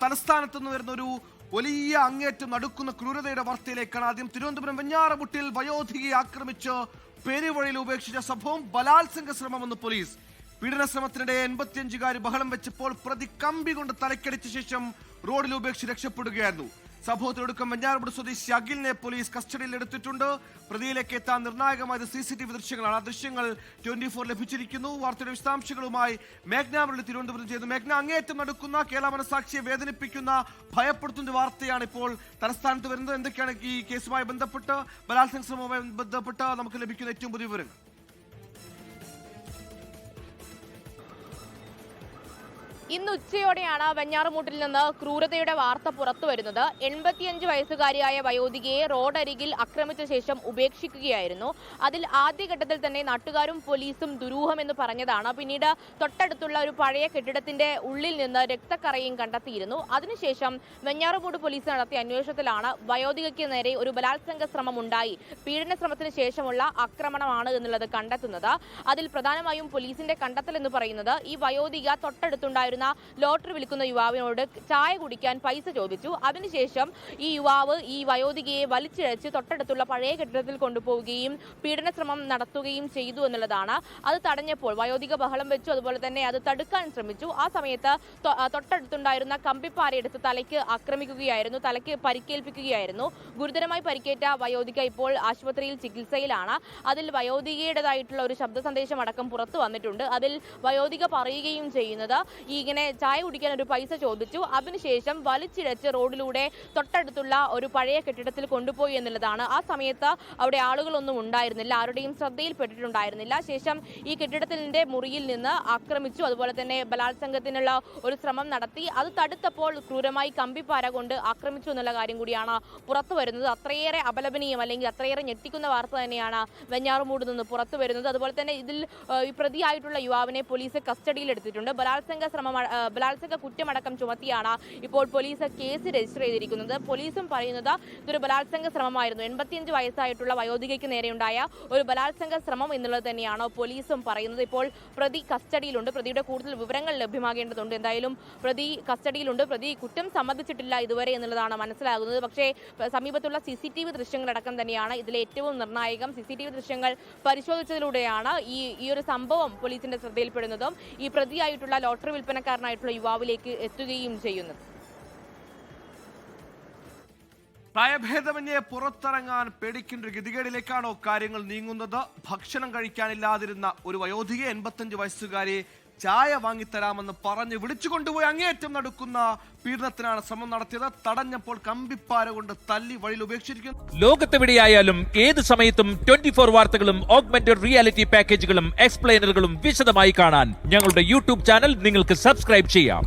തലസ്ഥാനത്ത് നിന്ന് വരുന്ന ഒരു വലിയ അങ്ങേറ്റം നടക്കുന്ന ക്രൂരതയുടെ വാർത്തയിലേക്കാണ്. ആദ്യം തിരുവനന്തപുരം വെഞ്ഞാറമൂട്ടിൽ വയോധികയെ ആക്രമിച്ച് പെരുവഴിയിൽ ഉപേക്ഷിച്ച സംഭവം ബലാത്സംഗ ശ്രമമെന്ന് പോലീസ്. പീഡന ശ്രമത്തിനിടെ 85-കാരി ബഹളം വെച്ചപ്പോൾ പ്രതി കമ്പി കൊണ്ട് തലക്കടിച്ച ശേഷം റോഡിൽ ഉപേക്ഷിച്ച് രക്ഷപ്പെടുകയായിരുന്നു. സംഭവത്തിനൊടുക്കം വെഞ്ഞാറമൂട് സ്വദേശി അഖിലിനെ പോലീസ് കസ്റ്റഡിയിൽ എടുത്തിട്ടുണ്ട്. പ്രതിയിലേക്ക് എത്താൻ നിർണായകമായ CCTV ദൃശ്യങ്ങളാണ്. ആ ദൃശ്യങ്ങൾ 24 ലഭിച്ചിരിക്കുന്നു. വാർത്തയുടെ വിശദാംശങ്ങളുമായി മേഘ്ന മുരളി തിരുവനന്തപുരം ചെയ്തു. മേഘ്ന, അങ്ങേയറ്റം നടക്കുന്ന കേരള മനസാക്ഷിയെ വേദനിപ്പിക്കുന്ന ഭയപ്പെടുത്തുന്ന വാർത്തയാണ് ഇപ്പോൾ തലസ്ഥാനത്ത് വരുന്നത്. എന്തൊക്കെയാണ് ഈ കേസുമായി ബന്ധപ്പെട്ട്, ബലാത്സംഗ ശ്രമവുമായി ബന്ധപ്പെട്ട് നമുക്ക് ലഭിക്കുന്ന ഏറ്റവും പുതിയ വിവരങ്ങൾ? ഇന്ന് ഉച്ചയോടെയാണ് വെഞ്ഞാറമൂട്ടിൽ നിന്ന് ക്രൂരതയുടെ വാർത്ത പുറത്തു വരുന്നത്. 85 വയസ്സുകാരിയായ വയോധികയെ റോഡരികിൽ ആക്രമിച്ച ശേഷം ഉപേക്ഷിക്കുകയായിരുന്നു. അതിൽ ആദ്യഘട്ടത്തിൽ തന്നെ നാട്ടുകാരും പോലീസും ദുരൂഹമെന്ന് പറഞ്ഞതാണ്. പിന്നീട് തൊട്ടടുത്തുള്ള ഒരു പഴയ കെട്ടിടത്തിന്റെ ഉള്ളിൽ നിന്ന് രക്തക്കറയും കണ്ടെത്തിയിരുന്നു. അതിനുശേഷം വെഞ്ഞാറമൂട് പോലീസ് നടത്തിയ അന്വേഷണത്തിലാണ് വയോധികയ്ക്ക് നേരെ ഒരു ബലാത്സംഗ ശ്രമം ഉണ്ടായി, പീഡന ശ്രമത്തിന് ശേഷമുള്ള ആക്രമണമാണ് എന്നുള്ളത് കണ്ടെത്തുന്നത്. അതിൽ പ്രധാനമായും പോലീസിന്റെ കണ്ടെത്തൽ എന്ന് പറയുന്നത്, ഈ വയോധിക തൊട്ടടുത്തുണ്ടായിരുന്ന ലോട്ടറി വിൽക്കുന്ന യുവാവിനോട് ചായ കുടിക്കാൻ പൈസ ചോദിച്ചു. അതിനുശേഷം ഈ യുവാവ് ഈ വയോധികയെ വലിച്ചിഴച്ച് തൊട്ടടുത്തുള്ള പഴയ കെട്ടിടത്തിൽ കൊണ്ടുപോവുകയും പീഡന ശ്രമം നടത്തുകയും ചെയ്തു എന്നുള്ളതാണ്. അത് തടഞ്ഞപ്പോൾ വയോധിക ബഹളം വെച്ചു, അതുപോലെ തന്നെ അത് തടുക്കാൻ ശ്രമിച്ചു. ആ സമയത്ത് തൊട്ടടുത്തുണ്ടായിരുന്ന കമ്പിപ്പാരയെടുത്ത് തലയ്ക്ക് ആക്രമിക്കുകയായിരുന്നു, തലയ്ക്ക് പരിക്കേൽപ്പിക്കുകയായിരുന്നു. ഗുരുതരമായി പരിക്കേറ്റ വയോധിക ഇപ്പോൾ ആശുപത്രിയിൽ ചികിത്സയിലാണ്. അതിൽ വയോധികയുടേതായിട്ടുള്ള ഒരു ശബ്ദ സന്ദേശം അടക്കം പുറത്തു വന്നിട്ടുണ്ട്. അതിൽ വയോധിക പറയുകയും ചെയ്യുന്നത്, ഇങ്ങനെ ചായ കുടിക്കാൻ ഒരു പൈസ ചോദിച്ചു, അതിനുശേഷം വലിച്ചിഴച്ച് റോഡിലൂടെ തൊട്ടടുത്തുള്ള ഒരു പഴയ കെട്ടിടത്തിൽ കൊണ്ടുപോയി എന്നുള്ളതാണ്. ആ സമയത്ത് അവിടെ ആളുകളൊന്നും ഉണ്ടായിരുന്നില്ല, ആരുടെയും ശ്രദ്ധയിൽപ്പെട്ടിട്ടുണ്ടായിരുന്നില്ല. ശേഷം ഈ കെട്ടിടത്തിന്റെ മുറിയിൽ നിന്ന് ആക്രമിച്ചു, അതുപോലെ തന്നെ ബലാത്സംഗത്തിനുള്ള ഒരു ശ്രമം നടത്തി. അത് തടുത്തപ്പോൾ ക്രൂരമായി കമ്പിപ്പാര കൊണ്ട് ആക്രമിച്ചു എന്നുള്ള കാര്യം കൂടിയാണ് പുറത്തു വരുന്നത്. അത്രയേറെ അപലപനീയം അല്ലെങ്കിൽ അത്രയേറെ ഞെട്ടിക്കുന്ന വാർത്ത തന്നെയാണ് വെഞ്ഞാറമൂട് നിന്ന് പുറത്തു വരുന്നത്. അതുപോലെ തന്നെ ഇതിൽ പ്രതിയായിട്ടുള്ള യുവാവിനെ പോലീസ് കസ്റ്റഡിയിൽ എടുത്തിട്ടുണ്ട്. ബലാത്സംഗ കുറ്റമടക്കം ചുമത്തിയാണ് ഇപ്പോൾ പോലീസ് കേസ് രജിസ്റ്റർ ചെയ്തിരിക്കുന്നത്. പോലീസും പറയുന്നത് ഇതൊരു ബലാത്സംഗ ശ്രമമായിരുന്നു, 85 വയസ്സായിട്ടുള്ള വയോധികയ്ക്ക് നേരെയുണ്ടായ ഒരു ബലാത്സംഗ ശ്രമം എന്നുള്ളത് തന്നെയാണ് പോലീസും പറയുന്നത്. ഇപ്പോൾ പ്രതി കസ്റ്റഡിയിലുണ്ട്. പ്രതിയുടെ കൂടുതൽ വിവരങ്ങൾ ലഭ്യമാകേണ്ടതുണ്ട്. എന്തായാലും പ്രതി കസ്റ്റഡിയിലുണ്ട്. പ്രതി കുറ്റം സമ്മതിച്ചിട്ടില്ല ഇതുവരെ എന്നുള്ളതാണ് മനസ്സിലാകുന്നത്. പക്ഷേ സമീപത്തുള്ള CCTV ദൃശ്യങ്ങളടക്കം തന്നെയാണ് ഇതിലെ ഏറ്റവും നിർണായകം. CCTV ദൃശ്യങ്ങൾ പരിശോധിച്ചതിലൂടെയാണ് ഈ ഒരു സംഭവം പോലീസിന്റെ ശ്രദ്ധയിൽപ്പെടുന്നതും ഈ പ്രതിയായിട്ടുള്ള ലോട്ടറി വിൽപ്പനക്കാരനായിട്ടുള്ള യുവാവിലേക്ക് എത്തുകയും ചെയ്യുന്നത്. പ്രായഭേദമന്യേ പുറത്തിറങ്ങാൻ പേടിക്കേണ്ട ഒരു ഗതികേടിലേക്കാണോ കാര്യങ്ങൾ നീങ്ങുന്നത്? ഭക്ഷണം കഴിക്കാനില്ലാതിരുന്ന ഒരു വയോധിക 85 വയസ്സുകാരെ ചായ വാങ്ങിത്തരാമെന്ന് പറഞ്ഞ് വിളിച്ചുകൊണ്ടുപോയി അങ്ങേയറ്റം നടക്കുന്ന പീഡനത്തിനാണ് ശ്രമം നടത്തിയത്. തടഞ്ഞപ്പോൾ കമ്പിപ്പാര കൊണ്ട് തല്ലി വഴിയിൽ ഉപേക്ഷിച്ചിരിക്കുന്നു. ലോകത്തെവിടെയായാലും ഏത് സമയത്തും 24 വാർത്തകളും ഓഗ്മെന്റഡ് റിയാലിറ്റി പാക്കേജുകളും എക്സ്പ്ലെയിനറുകളും വിശദമായി കാണാൻ ഞങ്ങളുടെ YouTube ചാനൽ നിങ്ങൾക്ക് സബ്സ്ക്രൈബ് ചെയ്യാം.